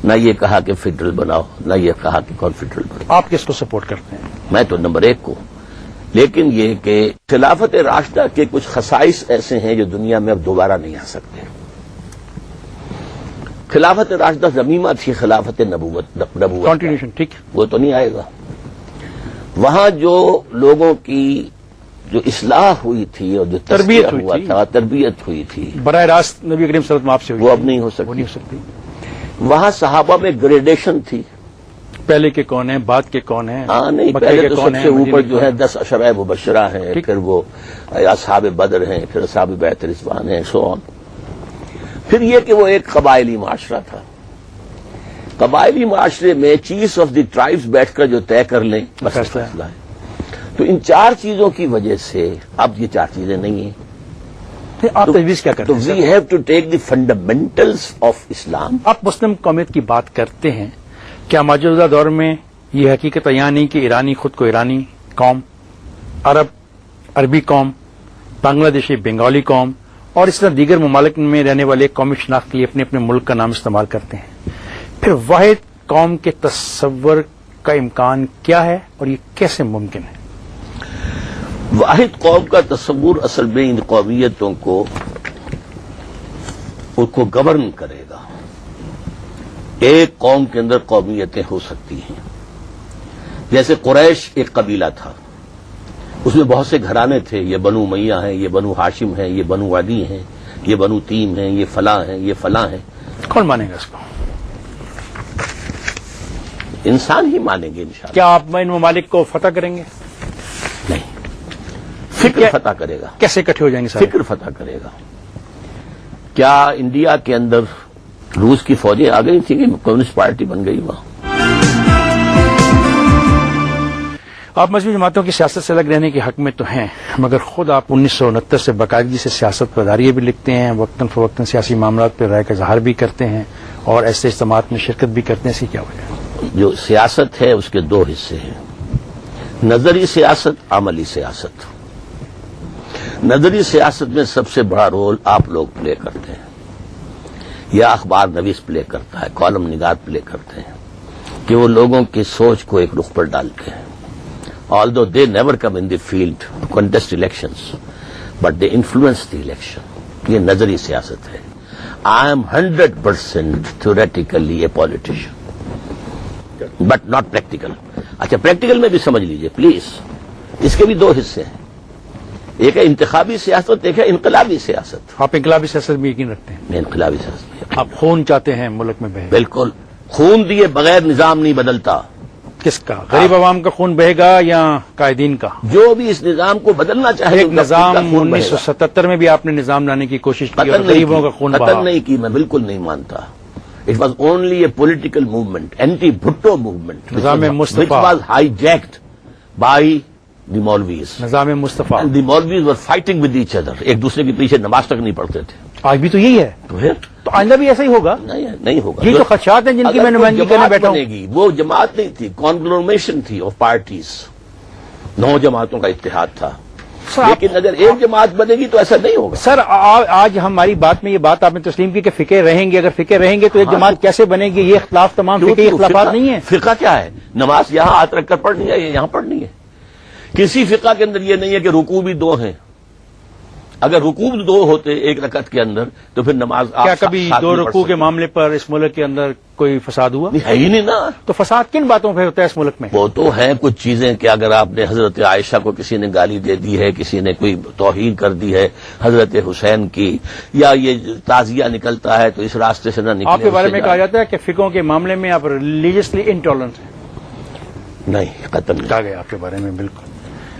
نہ یہ کہا کہ فیڈرل بناؤ، نہ یہ کہا کہ کنفیڈرل بناؤ۔ آپ کس کو سپورٹ کرتے ہیں؟ میں تو نمبر 1 کو، لیکن یہ کہ خلافت راشدہ کے کچھ خصائص ایسے ہیں جو دنیا میں اب دوبارہ نہیں آ سکتے۔ خلافت راشدہ ضمیمہ تھی خلافت نبوت کنٹینیوشن، ٹھیک، وہ تو نہیں آئے گا۔ وہاں جو لوگوں کی جو اصلاح ہوئی تھی اور جو تربیت تزکیہ ہوئی ہوا تھی، تھا، تربیت ہوئی تھی، براہ راست نبی کریم صلی اللہ علیہ وسلم آپ سے ہوئی وہ تھی، اب نہیں ہو وہ نہیں سکتی۔ ہو سکتی۔ وہاں صحابہ میں گریڈیشن تھی، پہلے کے کون ہیں، بعد کے کون ہیں؟ ہاں نہیں، مکے پہلے کے تو کون سب ہیں، سے اوپر مدینے جو کے ہے کون 10 عشرۂ مبشرہ ہیں، ٹھیک۔ پھر وہ اصحاب بدر ہیں، پھر اصحاب بیعت رضوان ہیں، سو آن۔ پھر یہ کہ وہ ایک قبائلی معاشرہ تھا، قبائلی معاشرے میں چیف آف دی ٹرائبز بیٹھ کر جو طے کر لیں بس فیصلہ ہے۔ فیصلہ ہے۔ تو ان 4 چیزوں کی وجہ سے اب یہ 4 چیزیں نہیں ہیں، آپ تجویز کیا کرتے تو ہیں؟ We have to take the fundamentals of Islam. آپ مسلم قومیت کی بات کرتے ہیں، کیا موجودہ دور میں یہ حقیقت عیاں نہیں کہ ایرانی خود کو ایرانی قوم، عرب عربی قوم، بنگلہ دیشی بنگالی قوم اور اس طرح دیگر ممالک میں رہنے والے قومی شناخت کے لیے اپنے اپنے ملک کا نام استعمال کرتے ہیں؟ پھر واحد قوم کے تصور کا امکان کیا ہے اور یہ کیسے ممکن ہے؟ واحد قوم کا تصور اصل میں ان قومیتوں کو ان کو گورن کرے گا۔ ایک قوم کے اندر قومیتیں ہو سکتی ہیں، جیسے قریش ایک قبیلہ تھا، اس میں بہت سے گھرانے تھے، یہ بنو امیہ ہیں، یہ بنو ہاشم ہیں، یہ بنو عدی ہیں، یہ بنو تیم ہیں، یہ فلاں ہیں، یہ فلاں ہیں۔ کون مانے گا اس کو؟ انسان ہی مانیں گے انشاءاللہ. کیا آپ ان ممالک کو فتح کریں گے؟ نہیں، فکر فتح کرے گا. کیسے اکٹھے ہو جائیں گے سارے؟ فکر فتح کرے گا. کیا انڈیا کے اندر روس کی فوجیں آ گئی تھی کہ کمیونسٹ پارٹی بن گئی وہاں؟ آپ مذہبی جماعتوں کی سیاست سے الگ رہنے کے حق میں تو ہیں، مگر خود آپ 1969 سے باقاعدگی سے سیاست پر داریاں بھی لکھتے ہیں، وقتاً فوقتاً سیاسی معاملات پر رائے کا اظہار بھی کرتے ہیں اور ایسے اجتماعات میں شرکت بھی کرتے ہیں. اس کی کیا وجہ ہے؟ جو سیاست ہے اس کے دو حصے ہیں، نظری سیاست، عملی سیاست. نظری سیاست میں سب سے بڑا رول آپ لوگ پلے کرتے ہیں، یا اخبار نویس پلے کرتا ہے، کالم نگار پلے کرتے ہیں، کہ وہ لوگوں کی سوچ کو ایک رخ پر ڈالتے ہیں. Although they never come in the field to contest elections, but they influence the election. یہ نظری سیاست ہے. I am 100% theoretically a politician, but not practical. اچھا، پریکٹیکل میں بھی سمجھ لیجئے پلیز. اس کے بھی دو حصے ہیں، ایک ہے انتخابی سیاست، ایک ہے انقلابی سیاست. آپ انقلابی سیاست میں یقین رکھتے ہیں؟ میں انقلابی سیاست میں یقین. آپ خون چاہتے ہیں ملک میں بہے؟ بالکل. خون دیے بغیر نظام نہیں بدلتا. کس کا؟ غریب عوام کا خون بہے گا یا قائدین کا؟ جو بھی اس نظام کو بدلنا چاہے ایک ان کا نظام خون بہے گا. 1977 میں بھی آپ نے نظام لانے کی کوشش کی اور قتل نہیں غریبوں کا کی، خون قتل بہا. نہیں کی، میں بالکل نہیں مانتا. It was only a political movement, anti Bhutto movement, نظام مصطفیٰ. which was hijacked by the Maulvis. نظام مصطفیٰ. And the Maulvis were fighting with each other. ایک دوسرے کے پیچھے نماز تک نہیں پڑھتے تھے. آج بھی تو یہی ہے، تو پھر تو آئندہ بھی ایسا ہی ہوگا. نہیں ہوگا. یہ جو خدشات ہیں جن کی میں نمائندگی کرنے بیٹھا ہوں. بنے گی وہ جماعت نہیں تھی، کانگلومیشن تھی آف پارٹیز. 9 جماعتوں کا اتحاد تھا. لیکن اگر ایک جماعت بنے گی تو ایسا نہیں ہوگا. سر آج ہماری بات میں یہ بات آپ نے تسلیم کی کہ فقہ رہیں گے، اگر فقہ رہیں گے تو ایک جماعت کیسے بنے گی؟ یہ اختلاف تمام فقہی اختلافات نہیں ہیں. فقہ کیا ہے؟ نماز یہاں ہاتھ رکھ کر پڑھنی ہے، یہاں پڑھنی ہے. کسی فقہ کے اندر یہ نہیں ہے کہ رکوع بھی 2 ہیں. اگر رکوع 2 ہوتے ایک رکعت کے اندر تو پھر نماز آپ کیا کبھی 2 رکوع کے معاملے پر اس ملک کے اندر کوئی فساد ہوا؟ ہے ہی نہیں نا. تو فساد کن باتوں پہ ہوتا ہے اس ملک میں؟ وہ تو ہیں کچھ چیزیں کہ اگر آپ نے حضرت عائشہ کو کسی نے گالی دے دی ہے، کسی نے کوئی توہین کر دی ہے حضرت حسین کی، یا یہ تعزیہ نکلتا ہے تو اس راستے سے نہ نکلے. آپ کے بارے میں کہا جاتا ہے کہ فقہوں کے معاملے میں آپ ریلیجسلی انٹالرنٹ ہیں. نہیں، قتل نہیں. کہا گیا آپ کے بارے میں. بالکل.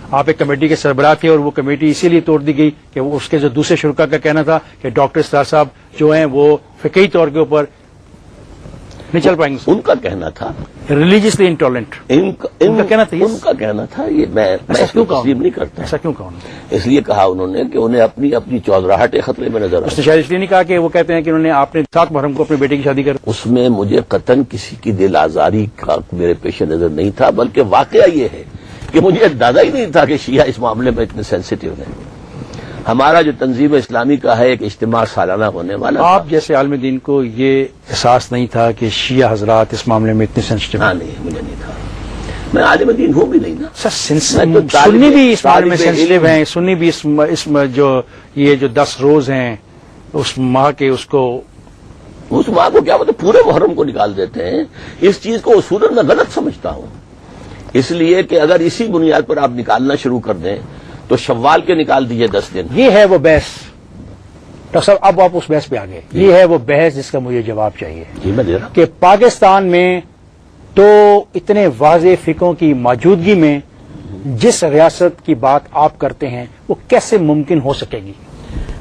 آپ ایک کمیٹی کے سربراہ تھے اور وہ کمیٹی اسی لیے توڑ دی گئی کہ وہ اس کے جو دوسرے شرکا کا کہنا تھا کہ ڈاکٹر اسرار صاحب جو ہیں وہ فقہی طور کے اوپر نہیں چل پائیں گے. ان کا کہنا تھا ریلیجسلی انٹالرنٹ. ان کا کہنا تھا. ان کا کہنا تھا. یہ میں تسلیم نہیں کرتا. ایسا کیوں کہا؟ اس لیے کہا انہوں نے کہ انہیں اپنی چودراہٹ خطرے میں نظر اس نے شاید اس لیے نہیں کہا کہ وہ کہتے ہیں کہ انہوں نے آپ نے 7 محرم کو اپنی بیٹی کی شادی کر. اس میں مجھے قطعاً کسی کی دل آزاری کا میرے پیش نظر نہیں تھا، بلکہ واقعہ یہ ہے کہ مجھے اندازہ ہی نہیں تھا کہ شیعہ اس معاملے میں اتنے سینسیٹیو ہیں. ہمارا جو تنظیم اسلامی کا ہے ایک اجتماع سالانہ ہونے والا. آپ جیسے عالم دین کو یہ احساس نہیں تھا کہ شیعہ حضرات اس معاملے میں اتنے سینسیٹیو ہیں؟ ہاں نہیں، مجھے نہیں تھا. میں عالم دین ہوں بھی نہیں نا. سر سنی بھی اس معاملے میں سینسیٹیو ہیں. سنی بھی اس جو 10 روز ہیں اس ماہ کے اس ماہ کو کیا مطلب پورے محرم کو نکال دیتے ہیں. اس چیز کو اصولاً میں غلط سمجھتا ہوں، اس لیے کہ اگر اسی بنیاد پر آپ نکالنا شروع کر دیں تو شوال کے نکال دیجئے 10 دن. یہ ہے وہ بحث. ڈاکٹر صاحب اب آپ اس بحث پہ آ گئے. یہ ہے وہ بحث جس کا مجھے جواب چاہیے. جی میں دے رہا ہوں کہ پاکستان میں تو اتنے واضح فقہوں کی موجودگی میں جس ریاست کی بات آپ کرتے ہیں وہ کیسے ممکن ہو سکے گی؟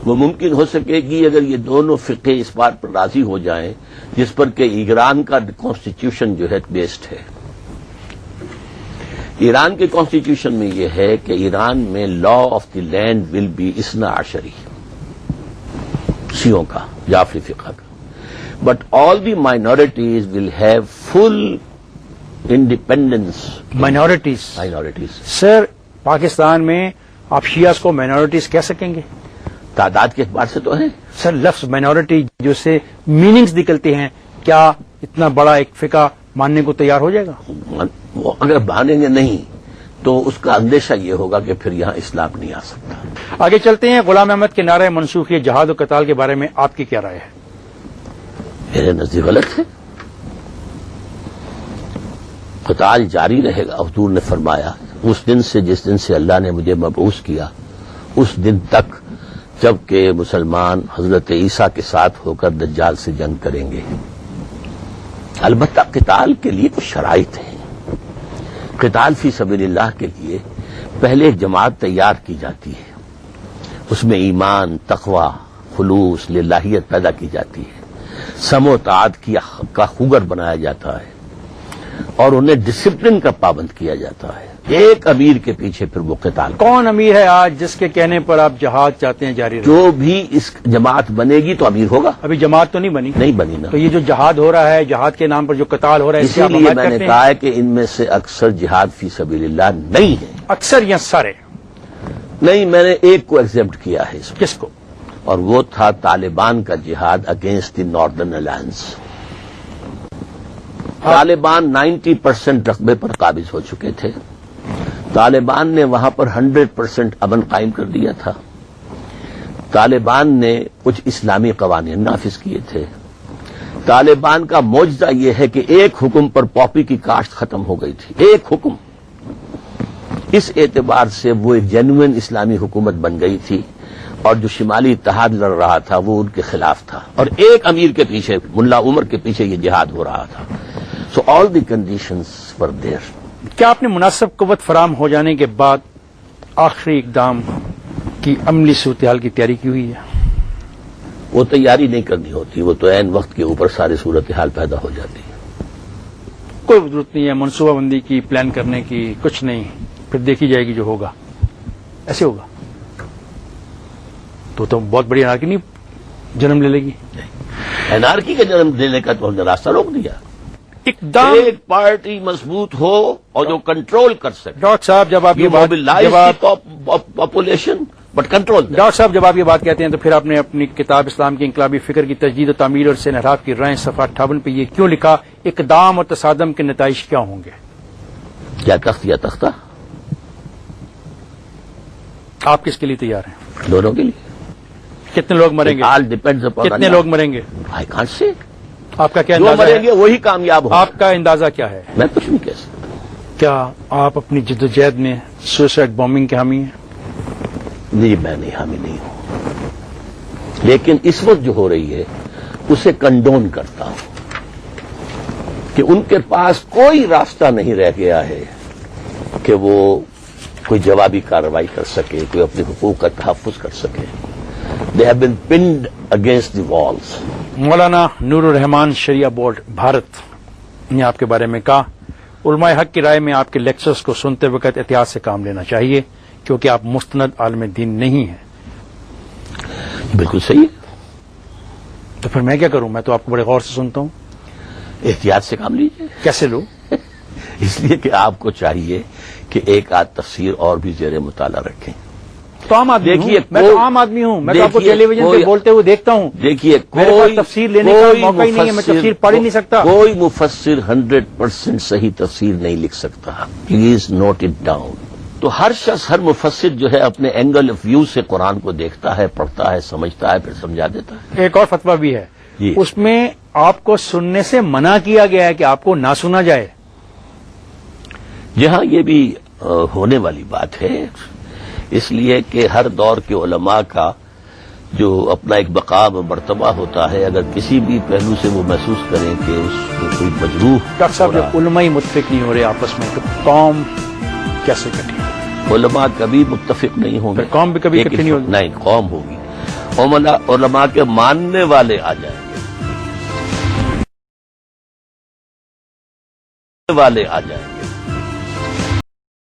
وہ ممکن ہو سکے گی اگر یہ دونوں فقہ اس بات پر راضی ہو جائیں جس پر کہ ایران کا کانسٹیٹیوشن جو ہے بیسڈ ہے. ایران کے کانسٹیٹیوشن میں یہ ہے کہ ایران میں law of the land will be 12 شیعوں کا، جعفری فقہ کا. But all the minorities will have full independence. Minorities sir Pakistan میں آپ شیعہ کو مائنورٹیز کہہ سکیں گے؟ تعداد کے اعتبار سے تو ہے. سر لفظ مائنورٹی جو سے میننگز نکلتے ہیں، کیا اتنا بڑا ایک فقہ ماننے کو تیار ہو جائے گا؟ وہ اگر مانیں گے نہیں تو اس کا اندیشہ یہ ہوگا کہ پھر یہاں اسلام نہیں آ سکتا. آگے چلتے ہیں. غلام احمد کے نعرہ منسوخی جہاد و قتال کے بارے میں آپ کی کیا رائے ہے؟ میرے نزدیک غلط ہے. قتال جاری رہے گا. حضور نے فرمایا اس دن سے جس دن سے اللہ نے مجھے مبعوث کیا اس دن تک جب کہ مسلمان حضرت عیسیٰ کے ساتھ ہو کر دجال سے جنگ کریں گے. البتہ قتال کے لیے کچھ شرائط ہیں. قتال فی سبیل اللہ کے لیے پہلے جماعت تیار کی جاتی ہے، اس میں ایمان، تقوی، خلوص، للہیت پیدا کی جاتی ہے، سم و طاعت کا خوگر بنایا جاتا ہے، اور انہیں ڈسپلن کا پابند کیا جاتا ہے. ایک امیر کے پیچھے پھر وہ قتال. کون امیر ہے آج جس کے کہنے پر آپ جہاد چاہتے ہیں جاری رہے؟ جو بھی اس جماعت بنے گی تو امیر ہوگا. ابھی جماعت تو نہیں بنی. نہیں بنی نا. تو یہ جو جہاد ہو رہا ہے، جہاد کے نام پر جو قتال ہو رہا ہے، اس کی اسی آپ لیے حمایت میں نے کرتے ہیں؟ کہا ہے کہ ان میں سے اکثر جہاد فی سبیل اللہ نہیں ہے. اکثر یا سارے؟ نہیں، میں نے ایک کو ایگزیمپٹ کیا ہے اس میں، کس کو؟ اور وہ تھا طالبان کا جہاد against the northern alliance. Taliban 90% رقبے پر قابض ہو چکے تھے. طالبان نے وہاں پر 100% امن قائم کر دیا تھا. طالبان نے کچھ اسلامی قوانین نافذ کیے تھے. طالبان کا معجزہ یہ ہے کہ ایک حکم پر پاپی کی کاشت ختم ہو گئی تھی. ایک حکم. اس اعتبار سے وہ ایک جینوئن اسلامی حکومت بن گئی تھی، اور جو شمالی اتحاد لڑ رہا تھا وہ ان کے خلاف تھا، اور ایک امیر کے پیچھے، ملا عمر کے پیچھے یہ جہاد ہو رہا تھا. سو آل دی کنڈیشنز ور دیئر. کیا آپ نے مناسب قوت فراہم ہو جانے کے بعد آخری اقدام کی عملی صورتحال کی تیاری کی ہوئی ہے؟ وہ تیاری نہیں کرنی ہوتی، وہ تو عین وقت کے اوپر ساری صورتحال پیدا ہو جاتی ہے. کوئی ضرورت نہیں ہے منصوبہ بندی کی، پلان کرنے کی، کچھ نہیں، پھر دیکھی جائے گی جو ہوگا. ایسے ہوگا تو بہت بڑی انارکی نہیں جنم لے لے گی. انارکی کے جنم دینے کا تو ہم نے راستہ روک دیا. اقدام ایک پارٹی مضبوط ہو اور جو کنٹرول کر سکے. ڈاکٹر صاحب جب آپ یہ بات پاپولیشن بٹ کنٹرول. ڈاکٹر صاحب جب آپ یہ بات کہتے ہیں تو پھر آپ نے اپنی کتاب اسلام کی انقلابی فکر کی تجدید و تعمیر اور سے انحراف کی رائیں صفحہ 58 پہ یہ کیوں لکھا، اقدام اور تصادم کے نتائج کیا ہوں گے؟ یا تخت یا تختہ، آپ کس کے لیے تیار ہیں؟ دونوں کے لیے. کتنے لوگ مریں گے؟ آل ڈیپینڈز اپون کتنے لوگ مریں گے؟ I can't say. آپ کا کیا جو اندازہ مریں ہے؟ گے وہی کامیاب ہو. آپ کا اندازہ کیا ہے؟ میں کچھ نہیں کہہ سکتا. کیا آپ اپنی جدوجہد میں سوسائڈ بامبنگ کے حامی ہیں؟ نہیں، میں نہیں، حامی نہیں ہوں، لیکن اس وقت جو ہو رہی ہے اسے کنڈون کرتا ہوں کہ ان کے پاس کوئی راستہ نہیں رہ گیا ہے کہ وہ کوئی جوابی کارروائی کر سکے، کوئی اپنے حقوق کا تحفظ کر سکے. They have been pinned against the walls. Maulana Noor Rahman Shariah board Bharat نے آپ کے بارے میں کہا، علماء حق کی رائے میں آپ کے لیکچرز کو سنتے وقت احتیاط سے کام لینا چاہیے کیونکہ آپ مستند عالم دین نہیں ہیں. بالکل صحیح ہے. تو پھر میں کیا کروں؟ میں تو آپ کو بڑے غور سے سنتا ہوں. احتیاط سے کام لیجیے. کیسے لوں؟ اس لیے کہ آپ کو چاہیے کہ ایک آدھ تفسیر اور بھی زیر مطالعہ رکھیں. تو عام آدمی دیکھیے، ہوں، میں تو عام آدمی ہوں، میں تو آپ کو ٹیلی ویژن پہ بولتے ہوئے دیکھتا ہوں. دیکھیے، میرے پاس تفسیر لینے کا موقع ہی نہیں ہے، میں تفسیر پڑھ ہی نہیں سکتا. کوئی مفسر 100% صحیح تفسیر نہیں لکھ سکتا. Please note it down. تو ہر شخص، ہر مفسر جو ہے اپنے اینگل آف ویو سے قرآن کو دیکھتا ہے، پڑھتا ہے، سمجھتا ہے، پھر سمجھا دیتا ہے. ایک اور فتویٰ بھی ہے، جی. اس میں آپ کو سننے سے منع کیا گیا ہے کہ آپ کو نہ سنا جائے. جہاں یہ بھی ہونے والی بات ہے، اس لیے کہ ہر دور کے علماء کا جو اپنا ایک مقام مرتبہ ہوتا ہے، اگر کسی بھی پہلو سے وہ محسوس کریں کہ اس کو کوئی مجروح. ڈاکٹر صاحب جب علماء ہی متفق نہیں ہو رہے آپس میں تو قوم کیسے کٹی؟ علماء کبھی متفق نہیں ہوں گے. پھر قوم بھی کبھی لیکن اکٹھی نہیں ہوگی. نہیں، قوم ہوگی. علماء کے ماننے والے آ جائیں گے، آ جائیں گے.